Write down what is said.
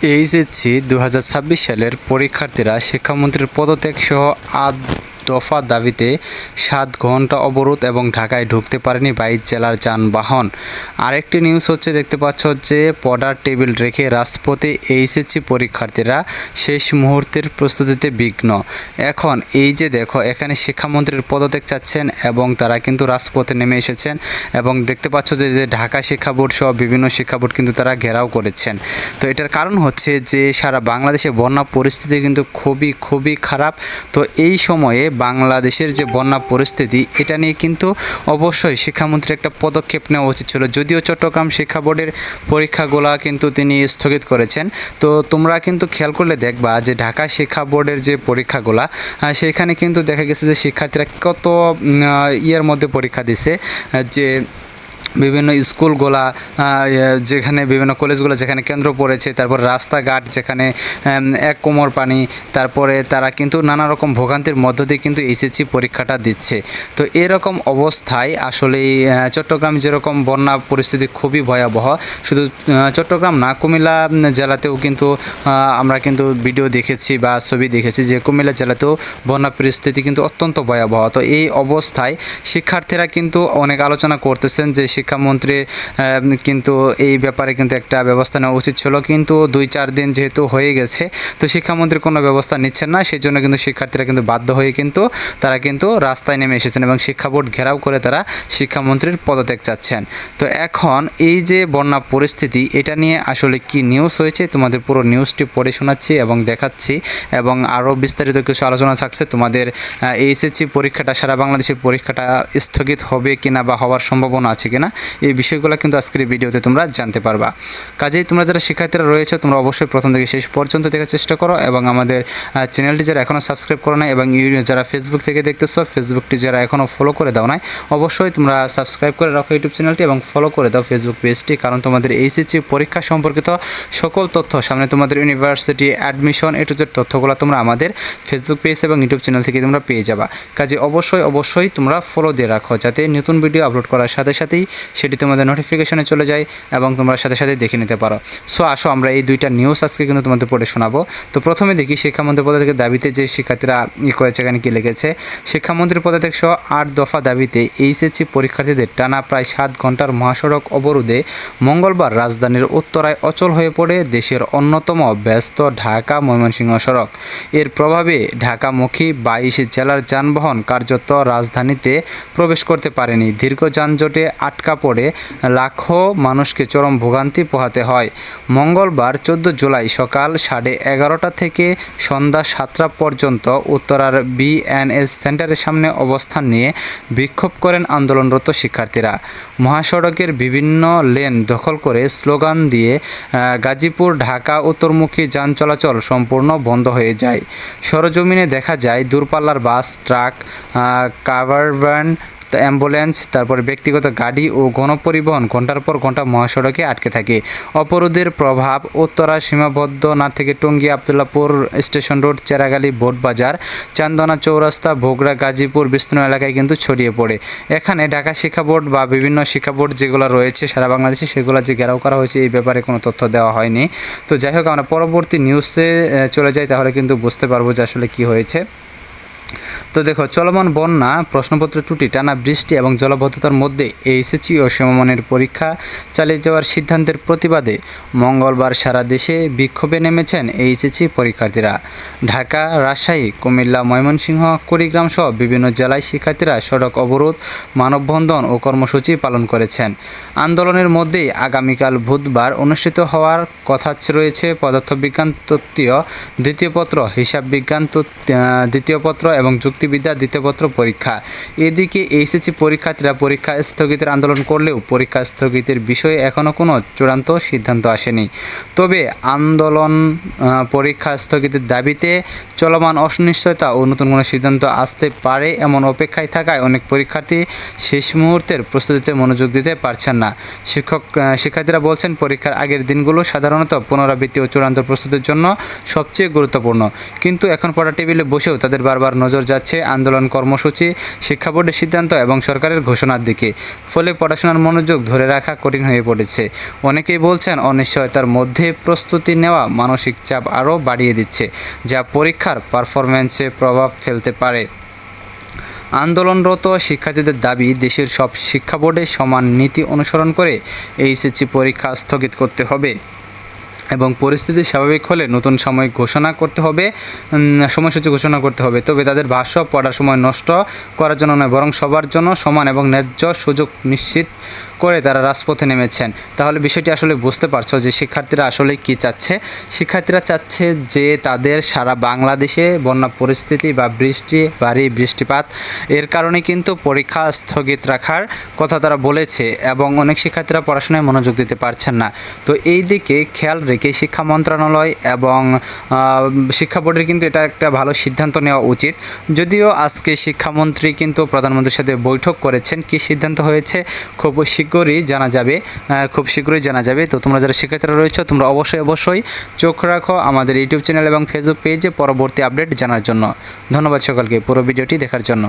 HSC 2026 সালের পরীক্ষার্থীরা শিক্ষামন্ত্রীর পদত্যাগ সহ ৮ দফা দাবিতে ৭ ঘন্টা অবরোধ এবং ঢাকায় ঢুকতে পারেনি ২২ জেলার যানবাহন। আরেকটি নিউজ হচ্ছে, দেখতে পাচ্ছ যে পড়ার টেবিল রেখে রাজপথে এইচএসসি পরীক্ষার্থীরা শেষ মুহূর্তের প্রস্তুতিতে বিঘ্ন। এখন এই যে দেখো, এখানে শিক্ষামন্ত্রীর পদত্যাগ চাচ্ছেন এবং তারা কিন্তু রাজপথে নেমে এসেছেন এবং দেখতে পাচ্ছ যে ঢাকা শিক্ষা বোর্ড সহ বিভিন্ন শিক্ষা বোর্ড কিন্তু তারা ঘেরাও করেছেন। তো এটার কারণ হচ্ছে যে সারা বাংলাদেশে বন্যা পরিস্থিতি কিন্তু খুবই খারাপ। তো এই সময়ে বাংলাদেশের যে বন্যা পরিস্থিতি, এটা নিয়ে কিন্তু অবশ্যই শিক্ষামন্ত্রীর একটা পদক্ষেপ নেওয়া উচিত ছিল। যদিও চট্টগ্রাম শিক্ষা বোর্ডের পরীক্ষাগুলো কিন্তু তিনি স্থগিত করেছেন। তো তোমরা কিন্তু খেয়াল করলে দেখবা যে ঢাকা শিক্ষা বোর্ডের যে পরীক্ষাগুলো, সেখানে কিন্তু দেখা গেছে যে শিক্ষার্থীরা কত ইয়ের মধ্যে পরীক্ষা দিছে, যে বিভিন্ন স্কুলগুলা, যেখানে বিভিন্ন কলেজগুলো যেখানে কেন্দ্র পড়েছে, তারপর রাস্তাঘাট যেখানে এক কোমর পানি, তারপরে তারা কিন্তু নানা রকম ভোগান্তির মধ্য দিয়ে কিন্তু এইচএসসি পরীক্ষাটা দিচ্ছে। তো এরকম অবস্থায় আসলেই চট্টগ্রাম যেরকম বন্যা পরিস্থিতি খুবই ভয়াবহ, শুধু চট্টগ্রাম না, কুমিল্লা জেলাতেও কিন্তু আমরা কিন্তু ভিডিও দেখেছি বা ছবি দেখেছি যে কুমিল্লা জেলাতেও বন্যা পরিস্থিতি কিন্তু অত্যন্ত ভয়াবহ। তো এই অবস্থায় শিক্ষার্থীরা কিন্তু অনেক আলোচনা করতেছেন যে শিক্ষামন্ত্রী কিন্তু এই ব্যাপারে কিন্তু একটা ব্যবস্থা নেওয়া উচিত ছিল, কিন্তু ২-৪ দিন যেহেতু হয়ে গেছে, তো শিক্ষামন্ত্রী কোনো ব্যবস্থা নিচ্ছেন না। সেই জন্য কিন্তু শিক্ষার্থীরা কিন্তু বাধ্য হয়ে কিন্তু তারা কিন্তু রাস্তায় নেমে এসেছেন এবং শিক্ষা বোর্ড ঘেরাও করে তারা শিক্ষামন্ত্রীর পদত্যাগ চাচ্ছেন। তো এখন এই যে বন্যা পরিস্থিতি, এটা নিয়ে আসলে কি নিউজ হয়েছে, তোমাদের পুরো নিউজটি পড়ে শোনাচ্ছি এবং দেখাচ্ছি, এবং আরও বিস্তারিত কিছু আলোচনা থাকছে। তোমাদের এইচএসসি পরীক্ষাটা, সারা বাংলাদেশের পরীক্ষাটা স্থগিত হবে কিনা বা হওয়ার সম্ভাবনা আছে কিনা, এই বিষয়গুলো কিন্তু আজকের ভিডিওতে তোমরা জানতে পারবা। কাজেই তোমরা যারা শিক্ষার্থীরা রয়েছে, তোমরা অবশ্যই প্রথম থেকে শেষ পর্যন্ত দেখার চেষ্টা করো এবং আমাদের চ্যানেলটি যারা এখনও সাবস্ক্রাইব করো না এবং যারা ফেসবুক থেকে দেখতেছো, ফেসবুকটি যারা এখনও ফলো করে দাও না, অবশ্যই তোমরা সাবস্ক্রাইব করে রাখো ইউটিউব চ্যানেলটি এবং ফলো করে দাও ফেসবুক পেজটি, কারণ তোমাদের এইচএসসি পরীক্ষা সম্পর্কিত সকল তথ্য, সামনে তোমাদের university admission A to Z তথ্যগুলো তোমরা আমাদের ফেসবুক পেজ এবং ইউটিউব চ্যানেল থেকে তোমরা পেয়ে যাবা। কাজে অবশ্যই তোমরা ফলো দিয়ে রাখো, যাতে নতুন ভিডিও আপলোড করার সাথে সাথেই সেটি তোমাদের নোটিফিকেশনে চলে যায় এবং তোমরা সাথে সাথে দেখে নিতে পারো। সো আসো আমরা এই দুইটা নিউজ আজকে কিন্তু তোমাদের পড়ে শোনাবো। তো প্রথমে দেখি শিক্ষামন্ত্রীর পদত্যাগের দাবিতে যে শিক্ষার্থীরা করেছে, এখানে কী লিখেছে। শিক্ষামন্ত্রীর পদত্যাগ সহ ৮ দফা দাবিতে এইচএসসি পরীক্ষার্থীদের টানা প্রায় ৭ ঘন্টার মহাসড়ক অবরোধে মঙ্গলবার রাজধানীর উত্তরায় অচল হয়ে পড়ে দেশের অন্যতম ব্যস্ত ঢাকা ময়মনসিংহ সড়ক। এর প্রভাবে ঢাকামুখী ২২ জেলার যানবাহন কার্যত রাজধানীতে প্রবেশ করতে পারেনি। দীর্ঘ যানজটে আটকা পড়ে লাখো মানুষকে চরম ভোগান্তি পোহাতে হয়। মঙ্গলবার ১৪ জুলাই সকাল 11:30 থেকে সন্ধ্যা 7টা পর্যন্ত উত্তরার বিএনএস সেন্টারের সামনে অবস্থান নিয়ে বিক্ষোভ করেন আন্দোলনরত শিক্ষার্থীরা। মহাসড়কের বিভিন্ন লেন দখল করে স্লোগান দিয়ে গাজীপুর ঢাকা উত্তরমুখী যান চলাচল সম্পূর্ণ বন্ধ হয়ে যায়। সরজমিনে দেখা যায় দূরপাল্লার বাস, ট্রাক, কাভার ভ্যান, অ্যাম্বুলেন্স, তারপরে ব্যক্তিগত গাড়ি ও গণপরিবহন ঘন্টার পর ঘন্টা মহাসড়কে আটকে থাকে। অবরোধের প্রভাব উত্তরা সীমাবদ্ধ না থেকে টঙ্গী, আবদুল্লাপুর স্টেশন রোড, চেরাগালী, বোটবাজার, চান্দনা চৌরাস্তা, ভোগড়া, গাজীপুর বিস্তীর্ণ এলাকায় কিন্তু ছড়িয়ে পড়ে। এখানে ঢাকা শিক্ষা বোর্ড বা বিভিন্ন শিক্ষা বোর্ড যেগুলো রয়েছে সারা বাংলাদেশে, সেগুলো যে ঘেরাও করা হয়েছে এই ব্যাপারে কোনো তথ্য দেওয়া হয়নি। তো যাই হোক, আমরা পরবর্তী নিউজে চলে যাই, তাহলে কিন্তু বুঝতে পারবো যে আসলে কী হয়েছে। তো দেখো, চলমান বন্যা, প্রশ্নপত্রের ত্রুটি, টানা বৃষ্টি এবং জলাবদ্ধতার মধ্যে এইচএসসি ও সমমানের পরীক্ষা চালিয়ে যাওয়ার সিদ্ধান্তের প্রতিবাদে মঙ্গলবার সারা দেশে বিক্ষোভে নেমেছেন এইচএসসি পরীক্ষার্থীরা। ঢাকা, রাজশাহী, কুমিল্লা, ময়মনসিংহ, কুড়িগ্রাম সহ বিভিন্ন জেলায় শিক্ষার্থীরা সড়ক অবরোধ, মানববন্ধন ও কর্মসূচি পালন করেছেন। আন্দোলনের মধ্যেই আগামীকাল বুধবার অনুষ্ঠিত হওয়ার কথা রয়েছে পদার্থবিজ্ঞান তত্ত্বীয় দ্বিতীয় পত্র, হিসাব বিজ্ঞান দ্বিতীয় পত্র এবং যুক্তিবিদ্যা দ্বিতীয় পত্র পরীক্ষা। এদিকে এইচএসসি পরীক্ষার্থীরা পরীক্ষা স্থগিতের আন্দোলন করলেও পরীক্ষা স্থগিতের বিষয়ে এখনও কোনো চূড়ান্ত সিদ্ধান্ত আসেনি। তবে আন্দোলন, পরীক্ষা স্থগিতের দাবিতে চলমান অনিশ্চয়তা ও নতুন কোনো সিদ্ধান্ত আসতে পারে এমন অপেক্ষায় থাকায় অনেক পরীক্ষার্থী শেষ মুহূর্তের প্রস্তুতিতে মনোযোগ দিতে পারছেন না। শিক্ষার্থীরা বলছেন, পরীক্ষার আগের দিনগুলো সাধারণত পুনরাবৃত্তি ও চূড়ান্ত প্রস্তুতির জন্য সবচেয়ে গুরুত্বপূর্ণ, কিন্তু এখন পড়া টেবিলে বসেও তাদের বারবার নজর নজর যাচ্ছে আন্দোলন কর্মসূচি, শিক্ষা বোর্ডের সিদ্ধান্ত এবং সরকারের ঘোষণার দিকে। ফলে পড়াশোনার মনোযোগ ধরে রাখা কঠিন হয়ে পড়েছে। অনেকেই বলছেন অনিশ্চয়তার মধ্যে প্রস্তুতি নেওয়া মানসিক চাপ আরও বাড়িয়ে দিচ্ছে, যা পরীক্ষার পারফরম্যান্সে প্রভাব ফেলতে পারে। আন্দোলনরত শিক্ষার্থীদের দাবি, দেশের সব শিক্ষা বোর্ডে সমান নীতি অনুসরণ করে এইচএসসি পরীক্ষা স্থগিত করতে হবে এবং পরিস্থিতি স্বাভাবিক হলে নতুন সময়সূচি ঘোষণা করতে হবে। তবে তাদের ভাষ্য, পড়ার সময় নষ্ট করার জন্য নয়, বরং সবার জন্য সমান এবং ন্যায্য সুযোগ নিশ্চিত করে তারা রাজপথে নেমেছেন। তাহলে বিষয়টি আসলে বুঝতে পারছো যে শিক্ষার্থীরা আসলে কি চাচ্ছে। শিক্ষার্থীরা চাচ্ছে যে তাদের সারা বাংলাদেশে বন্যা পরিস্থিতি বা ভারী বৃষ্টিপাত এর কারণে কিন্তু পরীক্ষা স্থগিত রাখার কথা তারা বলেছে এবং অনেক শিক্ষার্থীরা পড়াশোনায় মনোযোগ দিতে পারছেন না। তো এই দিকে খেয়াল রেখে শিক্ষা মন্ত্রণালয় এবং শিক্ষা বোর্ডের কিন্তু এটা একটা ভালো সিদ্ধান্ত নেওয়া উচিত। যদিও আজকে শিক্ষামন্ত্রী কিন্তু প্রধানমন্ত্রীর সাথে বৈঠক করেছেন, কী সিদ্ধান্ত হয়েছে খুব শীঘ্রই জানা যাবে। তো তোমরা যারা শিক্ষার্থীরা রয়েছে তোমরা অবশ্যই চোখ রাখো আমাদের ইউটিউব চ্যানেল এবং ফেসবুক পেজে পরবর্তী আপডেট জানার জন্য। ধন্যবাদ সকলকে পুরো ভিডিওটি দেখার জন্য।